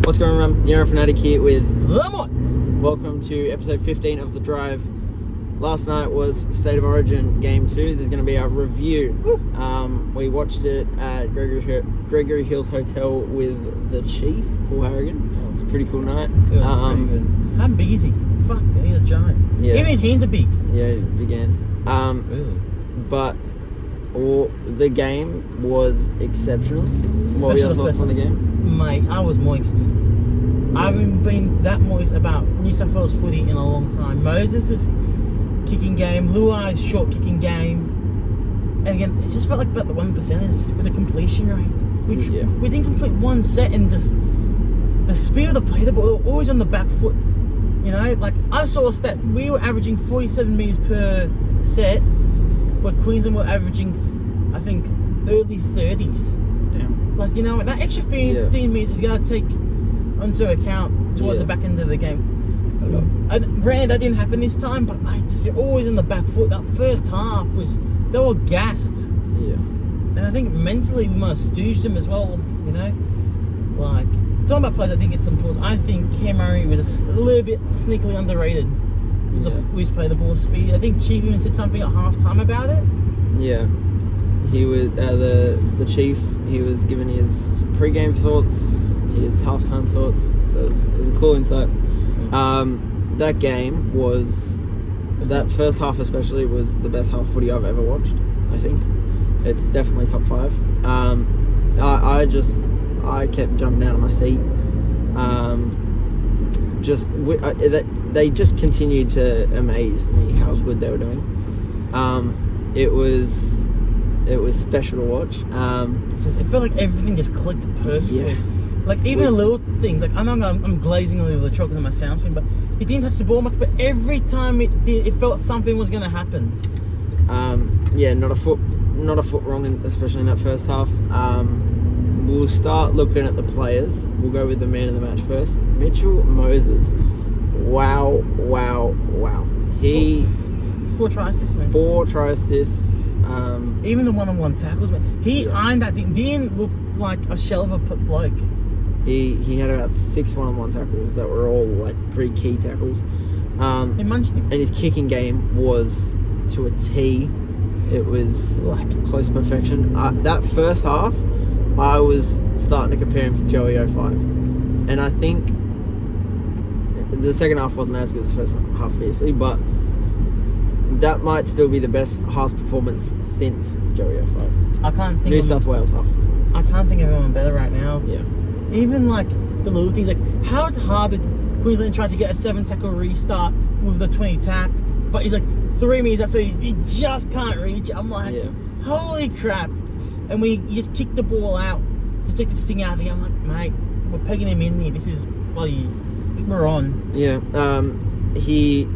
What's going on? Nero Fanatic here with Lamont. welcome to episode 15 of The Drive. Last night was State of Origin Game 2. There's going to be a review. We watched it at Gregory Hills Hotel with the Chief, Paul Harrigan. It's a pretty cool night. Pretty good. How big is he? Fuck, he's a giant. Yeah. Even his hands are big. Yeah, big hands. Really? But the game was exceptional. What were your thoughts on the game? Mate, I was moist. I haven't been that moist about New South Wales footy in a long time. Moses' kicking game, Luai's short kicking game. And again, it just felt like about the 1%ers with the completion rate. We didn't complete one set, and just the speed of the play, the ball, always on the back foot. You know, like I saw a stat, we were averaging 47 metres per set, but Queensland were averaging, I think, early 30s. Damn. Like, you know, that extra 15 metres is going to take onto account towards the back end of the game. Granted, that didn't happen this time, but mate, just, you're always on the back foot. That first half they were gassed. Yeah. And I think mentally we might have stooged them as well, you know? Like, talking about players, I think it's some pause. I think Cam Murray was a little bit sneakily underrated with his play, the ball speed. I think Chief even said something at half-time about it. Yeah. He was, the Chief, he was giving his pre-game thoughts, his half-time thoughts, so it was a cool insight. That game that first half especially was the best half footy I've ever watched, I think. It's definitely top 5. I kept jumping out of my seat. They just continued to amaze me how good they were doing. It was special to watch. It felt like everything just clicked perfectly. Yeah. Like even the little things. Like I know I'm glazing a little the chalk on my sound screen, but he didn't touch the ball much. But every time it did, it felt something was going to happen. Not a foot wrong, especially in that first half. We'll start looking at the players. We'll go with the man of the match first. Mitchell Moses. Wow. He 4 try assists, man. 4 try assists. Even the one-on-one tackles, man. He ironed that thing. Didn't look like a shell of a bloke. He had about 6 one-on-one tackles that were all like pretty key tackles. He munched him. And his kicking game was to a T. It was like close to perfection. That first half, I was starting to compare him to Joey 05. And I think the second half wasn't as good as the first half, obviously, but that might still be the best half performance since Joey 05. I can't think New South Wales half performance. I can't think of anyone better right now. Yeah. Even like the little things, like how hard did Queensland try to get a 7-tackle restart with the 20 tap, but he's like 3 meters, that's it, he just can't reach. I'm like, holy crap. And you just kick the ball out to take this thing out of the game. I'm like, mate, we're pegging him in here. This is bloody, we're on. Yeah. He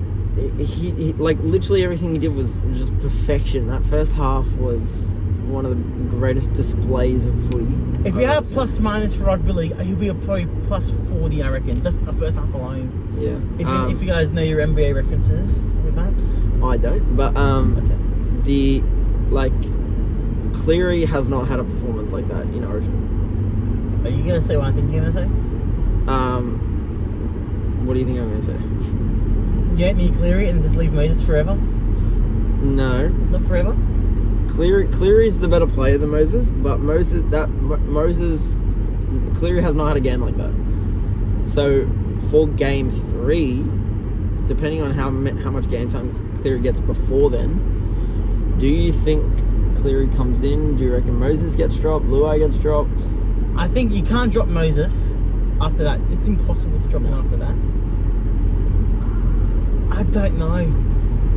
like literally everything he did was just perfection. That first half was one of the greatest displays of footy. If you have plus minus for rugby league, he'll be probably plus 40, I reckon, just in the first half alone. Yeah. If you guys know your NBA references with that. I don't, but Cleary has not had a performance like that in Origin. Are you gonna say what I think you're gonna say? What do you think I'm gonna say? Get me Cleary and just leave Moses forever? No. Not forever? Cleary's the better player than Moses, but Cleary has not had a game like that. So for game 3, depending on how much game time Cleary gets before then, do you think Cleary comes in? Do you reckon Moses gets dropped? Luai gets dropped? I think you can't drop Moses after that. It's impossible to drop him after that. I don't know.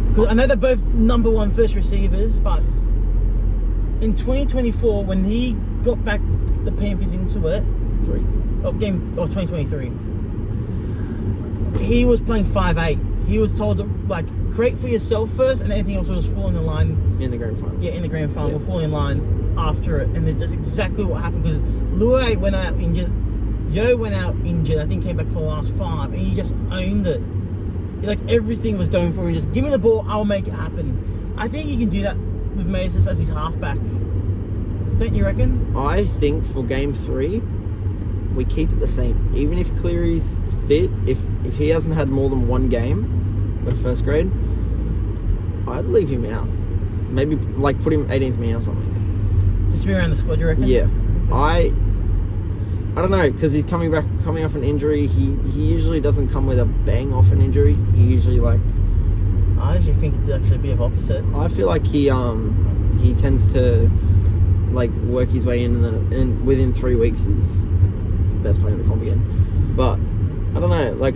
Because I know they're both number 1 first receivers, but in 2024, when he got back the Panthers into it, 2023, he was playing 5'8". He was told to create for yourself first, and anything else was falling in line in the grand final. Yeah, in the grand final, we'll fall in line after it, and then just exactly what happened. Because Luai went out injured, Yo went out injured. I think came back for the last 5, and he just owned it. Like everything was going for him. Just give me the ball, I'll make it happen. I think he can do that with Moses as his halfback. Don't you reckon? I think for game 3, we keep it the same. Even if Cleary's fit, if he hasn't had more than one game at first grade, I'd leave him out. Maybe like put him 18th man or something. Just to be around the squad, you reckon? Yeah. I don't know, because he's coming off an injury. He usually doesn't come with a bang off an injury. He usually like. I actually think it's actually a bit of opposite. I feel like he tends to like work his way in, and then within 3 weeks is best player in the comp again. But I don't know. Like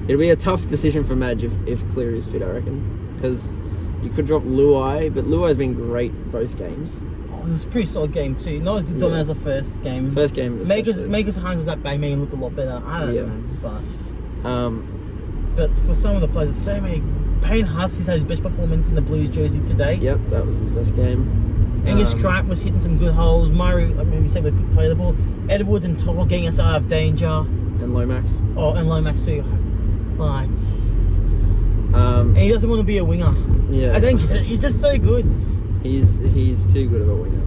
it'll be a tough decision for Madge if Cleary is fit. I reckon, because you could drop Luai, but Luai's been great both games. It was a pretty solid game too. Not as good done as the first game. First game, Makers Hines was that bang, made him look a lot better. I don't know, but but for some of the players, so many. Payne Hussey's had his best performance in the Blues jersey today. Yep, that was his best game. Angus Crichton was hitting some good holes. Murray, like maybe said, could play the ball. Edward and Toll getting us out of danger. And Lomax. Oh, and Lomax too. Like, and he doesn't want to be a winger. Yeah, I don't get it. He's just so good. He's too good of a winger.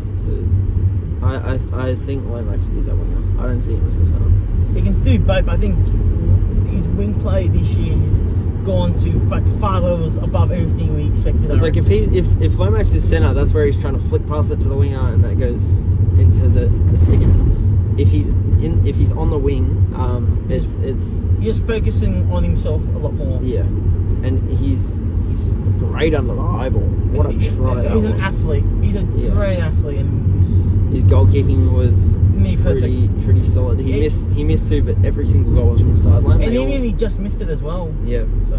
I think Lomax is a winger. I don't see him as a centre. He can do both, but I think his wing play this year is gone to like 5 levels above everything we expected. It's like if Lomax is centre, that's where he's trying to flick past it to the winger, and that goes into the stickers. If he's on the wing, it's he's focusing on himself a lot more. Yeah, and he's great under the eyeball. What a try! He's an athlete. He's a great athlete, and his goal kicking was pretty solid. He missed two, but every single goal was from the sideline. And even he just missed it as well. Yeah. So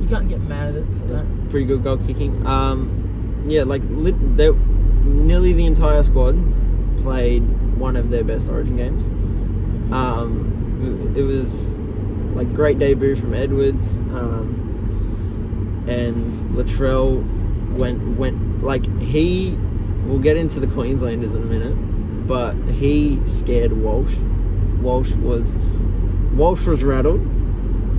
you can't get mad at it for that. Pretty good goal kicking. Nearly the entire squad played one of their best Origin games. It was like great debut from Edwards, and Latrell went like he. We'll get into the Queenslanders in a minute, but he scared Walsh. Walsh was rattled.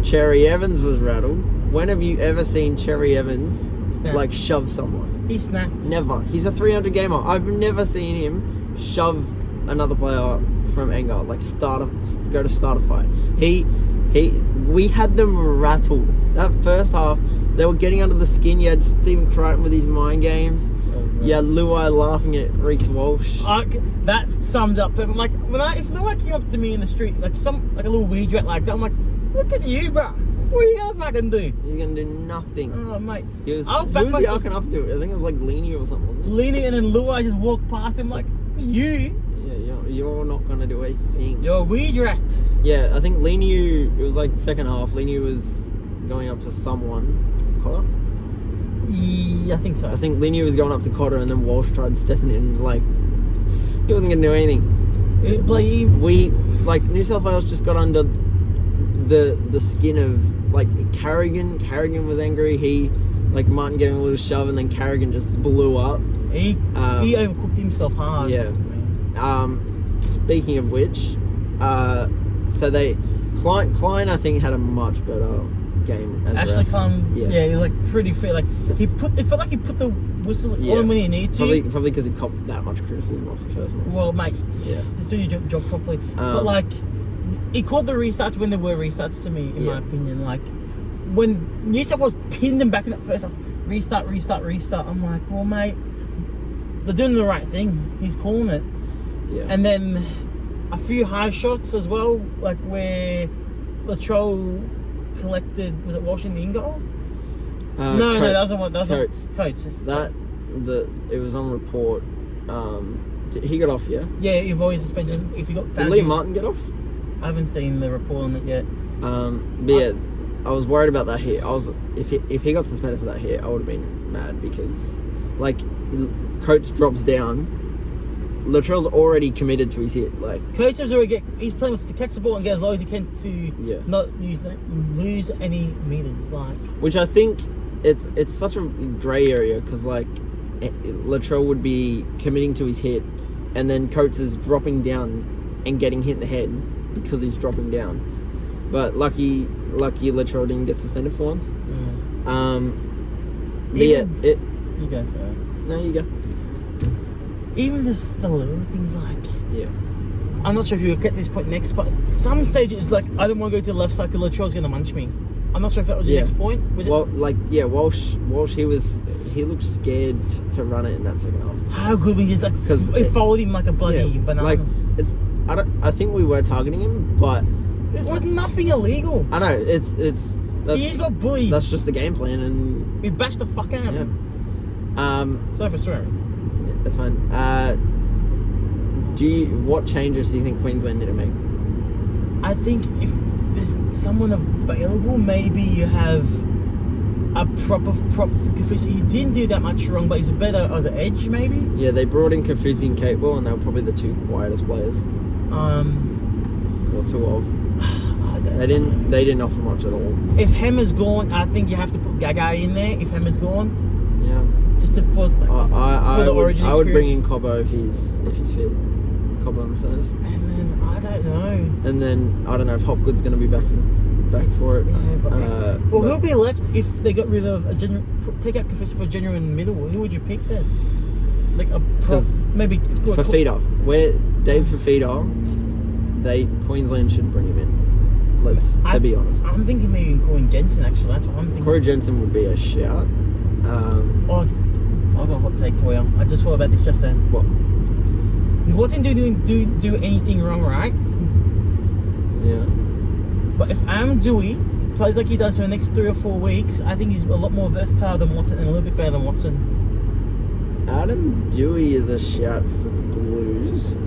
Cherry Evans was rattled. When have you ever seen Cherry Evans like shove someone? He snapped. Never. He's a 300 gamer. I've never seen him shove another player from anger, like go to start a fight. We had them rattled. That first half, they were getting under the skin. You had Stephen Crichton with his mind games. Yeah, Luai laughing at Reece Walsh. That summed up. I'm like, if Luai came up to me in the street, like a little weed rat like that, I'm like, look at you, bro. What are you gonna fucking do? He's gonna do nothing. Oh, mate. Who was he arcing up to? I think it was like Leany or something, wasn't it? Leany, and then Luai just walked past him like, you. Yeah, you're not gonna do a thing. You're a weed rat. Yeah, I think Leany, it was like second half, Leany was going up to someone. Cotter? Yeah, I think so. I think Leany was going up to Cotter, and then Walsh tried stepping in, like, he wasn't gonna do anything. New South Wales just got under the skin of, like, Carrigan. Carrigan was angry. Martin gave him a little shove, and then Carrigan just blew up. He overcooked himself hard. Yeah. Speaking of which, Klein I think had a much better game. Ashley Klein, he was like pretty fair. Like it felt like he put the whistle on when he needed to. Probably because he copped that much criticism off the first one. Well, mate, just do your job properly. But like, he called the restarts when there were restarts. To me, in my opinion, like when New South Wales pinned them back in that first half, restart. I'm like, well, mate, they're doing the right thing. He's calling it. Yeah. And then a few high shots as well, like where Latrell collected, was it Walsh in the in goal? No, that was the one. That was Coates. It was on report. He got off, yeah? Yeah, you avoid suspension if you got found. Did Liam Martin get off? I haven't seen the report on it yet. I was worried about that hit. If he got suspended for that hit, I would have been mad because, like, Coates drops down. Latrell's already committed to his hit. Like Coates is already he's playing to catch the ball and get as low as he can to not lose any meters. Like, which I think it's such a grey area because like Latrell would be committing to his hit, and then Coates is dropping down and getting hit in the head because he's dropping down. But lucky Latrell didn't get suspended for once. You go, sorry. No, you go. Even the little things like I'm not sure if you get this point next, but some stage it's like I don't want to go to the left side because Latrell's going to munch me. I'm not sure if that was your next point. Was well, Walsh, he looked scared to run it in that second half. How good was he? Like, it followed him like a bloody banana. Like I think we were targeting him, but it was nothing illegal. I know He got bullied. That's just the game plan, and we bashed the fuck out of him. Sorry for swearing. Yeah, that's fine. What changes do you think Queensland need to make? I think if there's someone available, maybe you have a proper Kafusi. He didn't do that much wrong, but he's a better as an edge, maybe. Yeah, they brought in Kafusi and Capewell, and they were probably the two quietest players. Or two of. They didn't offer much at all. If Hammer's gone, I think you have to put Gaga in there. If Hammer's gone, yeah, just for the origin experience. I would bring in Cobbo if he's fit. Cobbo on the centers. And then I don't know. And then I don't know if Hopgood's going to be back for it. Yeah, but who'll be left if they got rid of take out Kafusi for a genuine middle? Who would you pick then? Like a maybe Fafita. Where Dave Fafita, Queensland should bring him in. To be honest. I'm thinking maybe Corey Jensen, actually. That's what I'm thinking. Corey Jensen would be a shout. I've got a hot take for you. I just thought about this just then. What? Watson didn't do anything wrong, right? Yeah. But if Dewey plays like he does for the next 3 or 4 weeks, I think he's a lot more versatile than Watson and a little bit better than Watson. Adam Dewey is a shout for the Blues.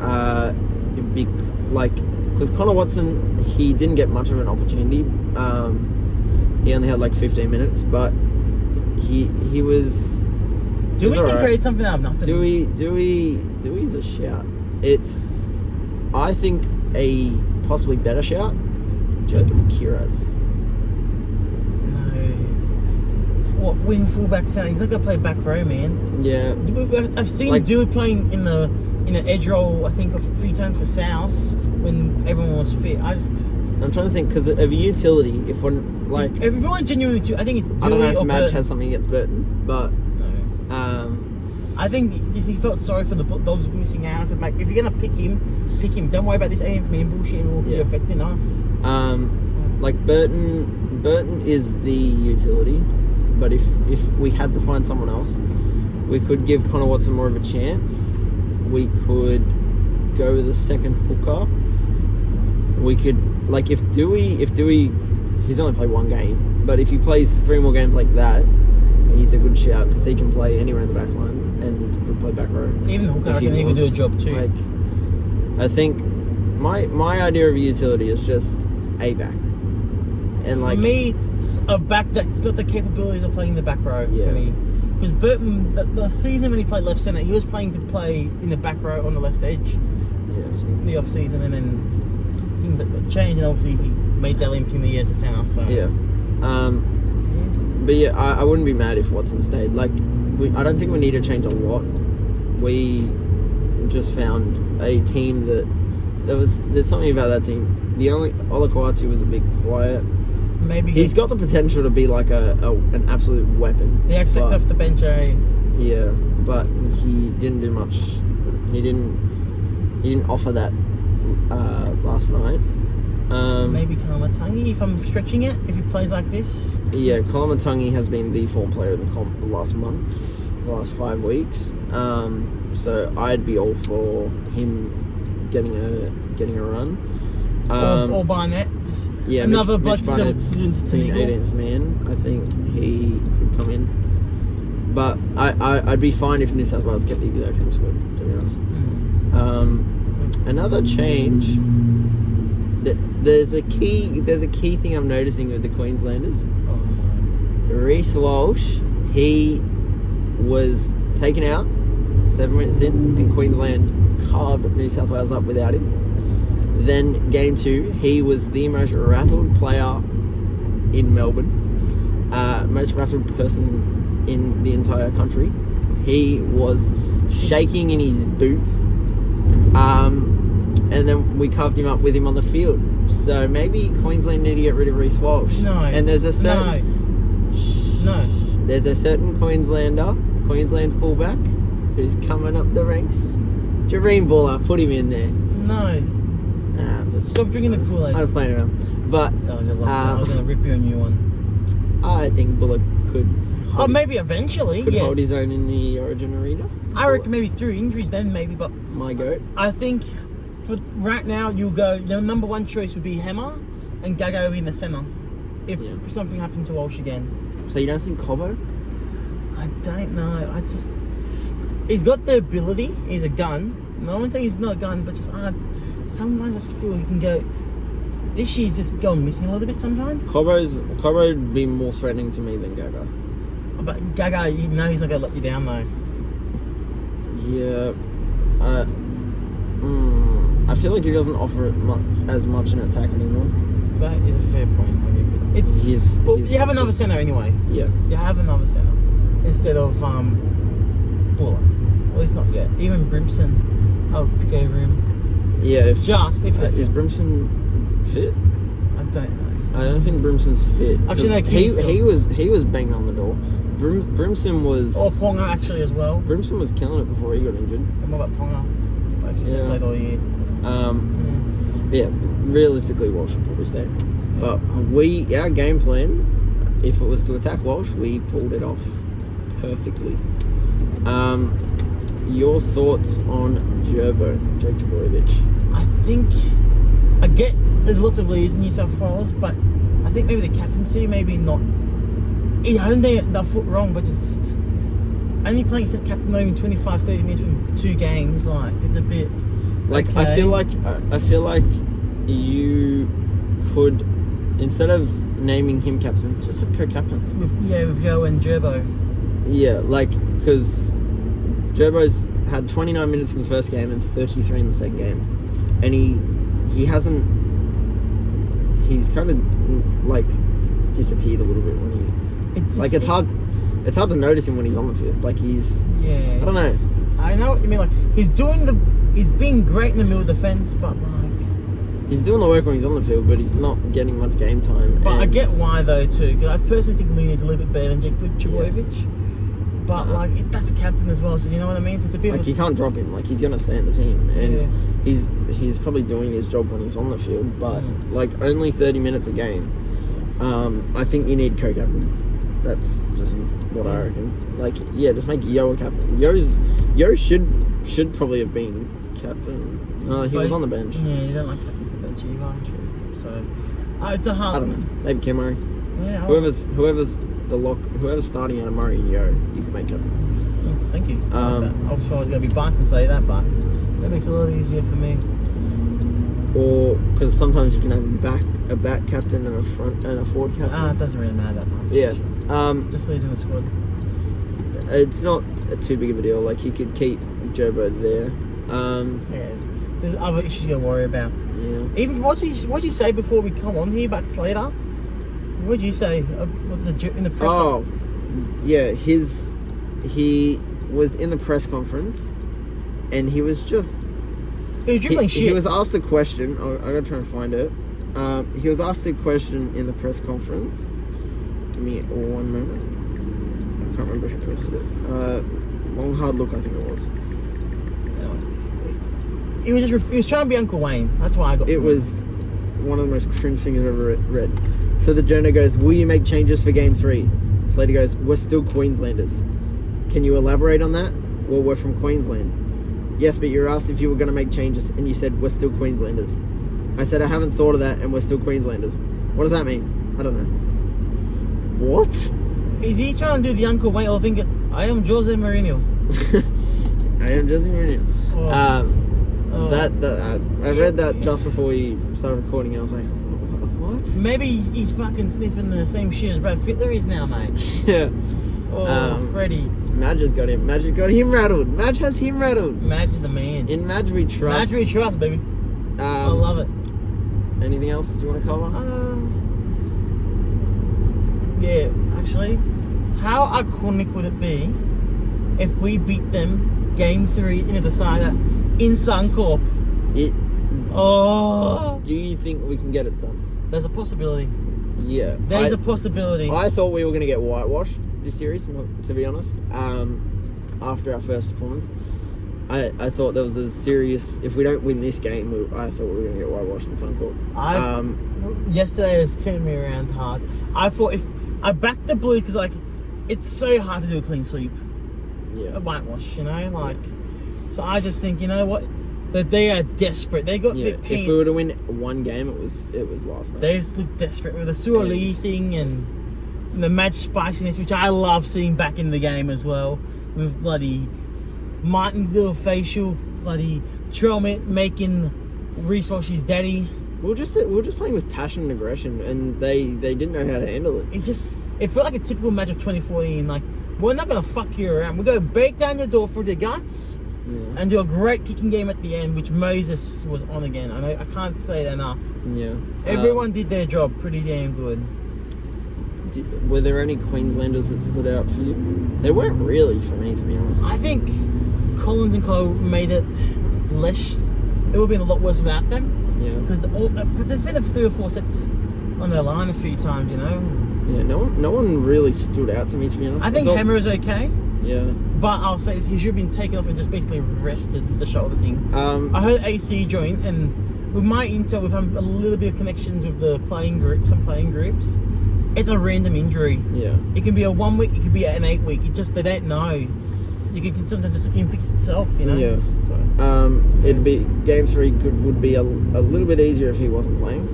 Because Connor Watson, he didn't get much of an opportunity. He only had like 15 minutes, but he was. Dewey can create something out of nothing. Dewey's a shout. I think a possibly better shout. Jacob Kiraz. No. What wing fullback sound? He's not gonna play back row, man. Yeah. I've seen Dewey playing in the edge role. I think a few times for South when everyone was fit. I'm trying to think because of utility. If everyone genuinely, I think it's Dewey. I don't know if or Madge has something against Burton, but I think he felt sorry for the Dogs missing out. So like, if you're gonna pick him. Don't worry about this AFM bullshit anymore because you're affecting us. Burton is the utility, but if we had to find someone else, we could give Connor Watson more of a chance. We could go with a second hooker. We could if Dewey, he's only played one game, but if he plays 3 more games like that, he's a good shout because he can play anywhere in the back line and could play back row. Even the hooker, I reckon he could do a job too. I think my idea of a utility is just a back, and for me, a back that's got the capabilities of playing the back row. Yeah. For me, because Burton, the season when he played left centre, he was playing to play in the back row on the left edge. Yeah. In the off season, and then things that got changed, and obviously he made Daly in the years at centre. So yeah. But yeah, I wouldn't be mad if Watson stayed. I don't think we need to change a lot. We just found a team there's something about that team. The only Olakwatu was a bit quiet. Maybe he's got the potential to be like an absolute weapon. The X Factor off the bench, eh? Yeah, but he didn't do much. He didn't offer that last night. Maybe Kalamatangi, if I'm stretching it, if he plays like this. Yeah, Kalamatangi has been the form player in the comp the last 5 weeks. So I'd be all for him getting a run. Or Barnett. Yeah, another Mitch Barnett's 18th man. I think he could come in. But I'd be fine if New South Wales kept the exact same squad, to be honest. Another change. There's a key thing I'm noticing with the Queenslanders. Reece Walsh, he was taken out 7 minutes in, and Queensland carved New South Wales up without him. Then game 2, he was the most rattled player in Melbourne, most rattled person in the entire country. He was shaking in his boots, and then we carved him up with him on the field. So maybe Queensland need to get rid of Reece Walsh. No. And there's a certain There's a certain Queensland fullback who's coming up the ranks. Jareen Baller, put him in there. No. Stop drinking the Kool-Aid. I'm playing around. But I was gonna rip you a new one. I think Bullock could. Oh, maybe eventually. Could Yeah. hold his own in the Origin arena. I reckon maybe through injuries then maybe, but My goat. I think for right now you'll go. The number one choice would be Hammer, and Gago in the centre. If something happened to Walsh again. So you don't think Cobbo? I don't know. He's got the ability. He's a gun. No one's saying he's not a gun, but just sometimes I just feel he can go. This year's just going missing a little bit sometimes. Cobbo would be more threatening to me than Gaga. But Gaga, you know he's not going to let you down though. Yeah. I feel like he doesn't offer it as much in attack anymore. That is a fair point. I give you that. Well, you have another centre anyway. Yeah. You have another centre instead of Bullock. At least not yet. Even Brimson, I'll pick over him. Yeah. If is Brimson fit? I don't know. I don't think Brimson's fit. Actually, no, he was banging on the door. Brimson was. Or Ponga actually as well. Brimson was killing it before he got injured. And what about Ponga? Actually, Yeah. played all year. Yeah, realistically Walsh would probably stay. But our game plan, if it was to attack Walsh, we pulled it off perfectly. Your thoughts on Jake Jabojevic? I think I get there's lots of leaders in New South Wales, but I think maybe the captaincy, maybe not. I don't think that foot wrong, but just only playing the captain only 25-30 minutes from 2 games, like it's a bit. Like okay. I feel like you could, instead of naming him captain, just have co-captains. With Yo and Gerbo. Yeah, like because Gerbo's had 29 minutes in the first game and 33 in the second game, and he hasn't. He's kind of like disappeared a little bit when he. It's hard to notice him when he's on the field. Like he's. Yeah. I don't know. I know what you mean. Like he's being great in the middle defense, but like he's doing the work when he's on the field, but he's not getting much game time. But I get why though too, because I personally think Looney's a little bit better than Jake Jabojevic. Yeah. But like that's a captain as well, so you know what I mean. So it's a bit like you can't drop him. Like he's gonna stay in the team, and he's probably doing his job when he's on the field. But like only 30 minutes a game. I think you need co-captains. That's just what I reckon. Like just make Yo a captain. Yo should probably have been captain. He was on the bench. Yeah, you don't like captain the bench either. So it's a hard. I don't know. Maybe Kim Murray. Yeah. Whoever's starting out of Murray and Yo, you can make captain. Oh, thank you. I was sure I was going to be biased and say that, but that makes it a lot easier for me. Or because sometimes you can have a back captain and a front and a forward captain. It doesn't really matter that much. Yeah. Just leaves in the squad. It's not too big of a deal. Like you could keep Jobo there. There's other issues you got to worry about. Yeah. Even what did you say before we come on here about Slater? What did you say in the press? Oh, yeah. He was in the press conference, and he was just. He was dribbling shit. He was asked a question. I gotta try and find it. He was asked a question in the press conference. Give me one moment. I can't remember who posted it. Long hard look, I think it was. He was trying to be Uncle Wayne. That's why I got. It was one of the most cringe things I've ever read. So the journal goes, "Will you make changes for Game 3?" Slater goes, "We're still Queenslanders. Can you elaborate on that?" "Well, we're from Queensland." "Yes, but you were asked if you were going to make changes, and you said, we're still Queenslanders." I said, "I haven't thought of that, and we're still Queenslanders." "What does that mean?" "I don't know." What? Is he trying to do the Uncle Wayne or thinking, I am Jose Mourinho? I am Jose Mourinho. I read that just before we started recording. I was like, what? Maybe he's fucking sniffing the same shit as Brad Fittler is now, mate. Yeah. Freddie. Madge has got him. Madge has got him rattled. Madge has him rattled. Madge is the man. In Madge we trust. Madge we trust, baby. I love it. Anything else you want to cover? Yeah, actually, how iconic would it be if we beat them Game 3 in the decider in Suncorp? Do you think we can get it done? There's a possibility. Yeah. There's a possibility. I thought we were going to get whitewashed this series, to be honest, after our first performance. I thought there was a serious. If we don't win this game, I thought we were going to get whitewashed in Suncorp. Yesterday has turned me around hard. I thought if I backed the Blues because like it's so hard to do a clean sweep, a whitewash, So I just think what that they are desperate. They got their pants. If we were to win one game, it was last night. They just look desperate with the Suoli thing and the match spiciness, which I love seeing back in the game as well. With bloody Martin little facial, bloody Trell making Reece Walsh's daddy. We were just playing with passion and aggression, and they didn't know how to handle it. It felt like a typical match of 2014. Like, we're not gonna fuck you around. We're gonna break down your door for the guts and do a great kicking game at the end, which Moses was on again. I can't say it enough. Yeah. Everyone did their job pretty damn good. Were there any Queenslanders that stood out for you? There weren't really for me, to be honest. I think Collins and Cole made it less. It would have been a lot worse without them. Yeah. Because they've been 3 or 4 sets on their line a few times, Yeah, no one really stood out to me, to be honest. I think Hammer is okay. Yeah. But I'll say he should have been taken off and just basically rested with the shoulder thing. I heard AC joined, and with my intel, we've had a little bit of connections with the some playing groups. It's a random injury. Yeah. It can be a 1 week, it could be an 8 week. They don't know. You can sometimes just infix itself, Yeah. So. It'd be game 3 would be a little bit easier if he wasn't playing.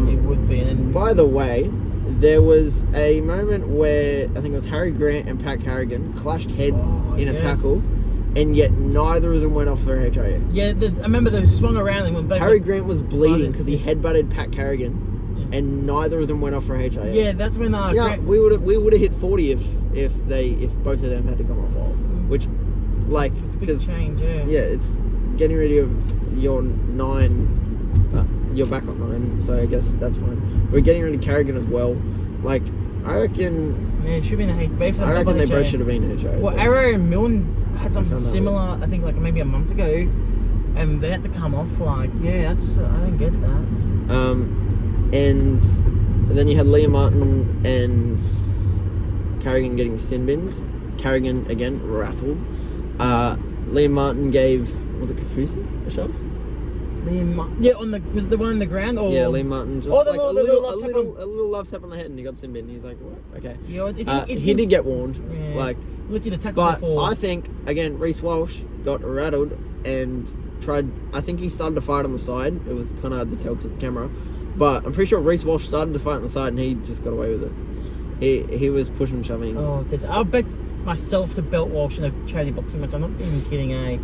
It would be. And then, by the way, there was a moment where I think it was Harry Grant and Pat Carrigan clashed heads in a tackle, and yet neither of them went off for a HIA. Yeah, I remember they swung around and went both. Harry Grant was bleeding because he headbutted Pat Carrigan, and neither of them went off for a HIA. Yeah, that's when we would have hit 40 if both of them had to come off. Which, like, it's a big change. Yeah, it's getting rid of your 9. You're back on 9, so I guess that's fine. We're getting rid of Carrigan as well. Like, I reckon. Yeah, it should be in the both of them. I reckon they both should have been in HIA. Well, Arrow and Milne had something similar. I think like maybe a month ago, and they had to come off. Like, I didn't get that. And then you had Liam Martin and Carrigan getting sin bins. Carrigan again rattled. Liam Martin gave, was it Kafusi a shove? Was the one on the ground? Or Liam Martin just a little love tap on the head, and he got sin bin. He's like, what? Okay. He did get warned. Yeah. Like, literally the tackle but before. I think again, Reece Walsh got rattled and tried. I think he started to fight on the side. It was kind of hard to tell because of the camera, but I'm pretty sure Reece Walsh started to fight on the side, and he just got away with it. He was pushing, shoving. I'll bet myself to belt Walsh in a charity boxing match. I'm not even kidding, Yeah.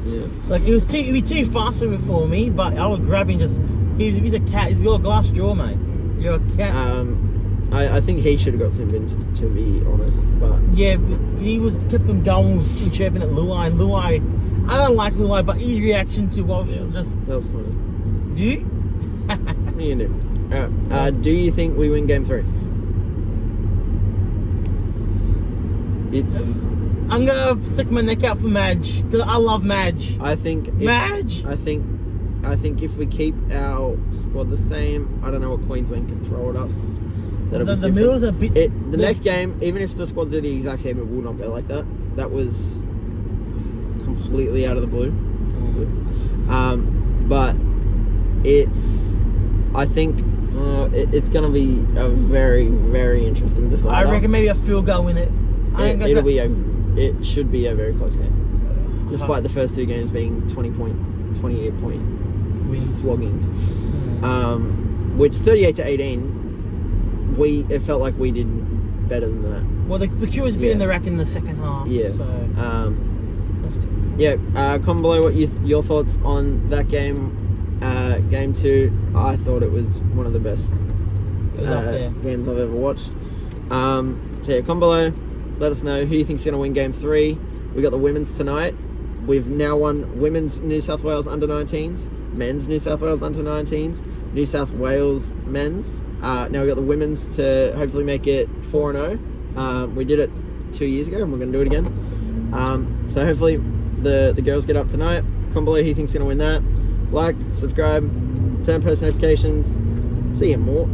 Like it'd be too fast for me, but I would grab him. He's a cat. He's got a glass jaw, mate. You're a cat. I think he should have got sin bin to be honest, but yeah, he kept him going with chirping at Luai, and Luai. I don't like Luai, but his reaction to Walsh was just that was funny. You? Me and him. Alright. Do you think we win game 3? I'm gonna stick my neck out for Madge because I love Madge. I think if we keep our squad the same, I don't know what Queensland can throw at us. The middle's a bit. The next game, even if the squads are the exact same, it will not go like that. That was completely out of the blue. But I think it's going to be a very, very interesting decider. I reckon maybe a field goal in it. It should be a very close game, despite the first 2 games being 28 point floggings. Which 38-18, it felt like we did better than that. Well, the Q was beating the rack in the second half. Yeah. So. Comment below what your thoughts on that game. Game 2, I thought it was one of the best games I've ever watched. Comment below. Let us know who you think's going to win game 3. We got the women's tonight. We've now won women's New South Wales under-19s, men's New South Wales under-19s, New South Wales men's. Now we got the women's to hopefully make it 4-0. We did it 2 years ago, and we're going to do it again. So hopefully the girls get up tonight. Comment below who you think's going to win that. Like, subscribe, turn post notifications. See you more.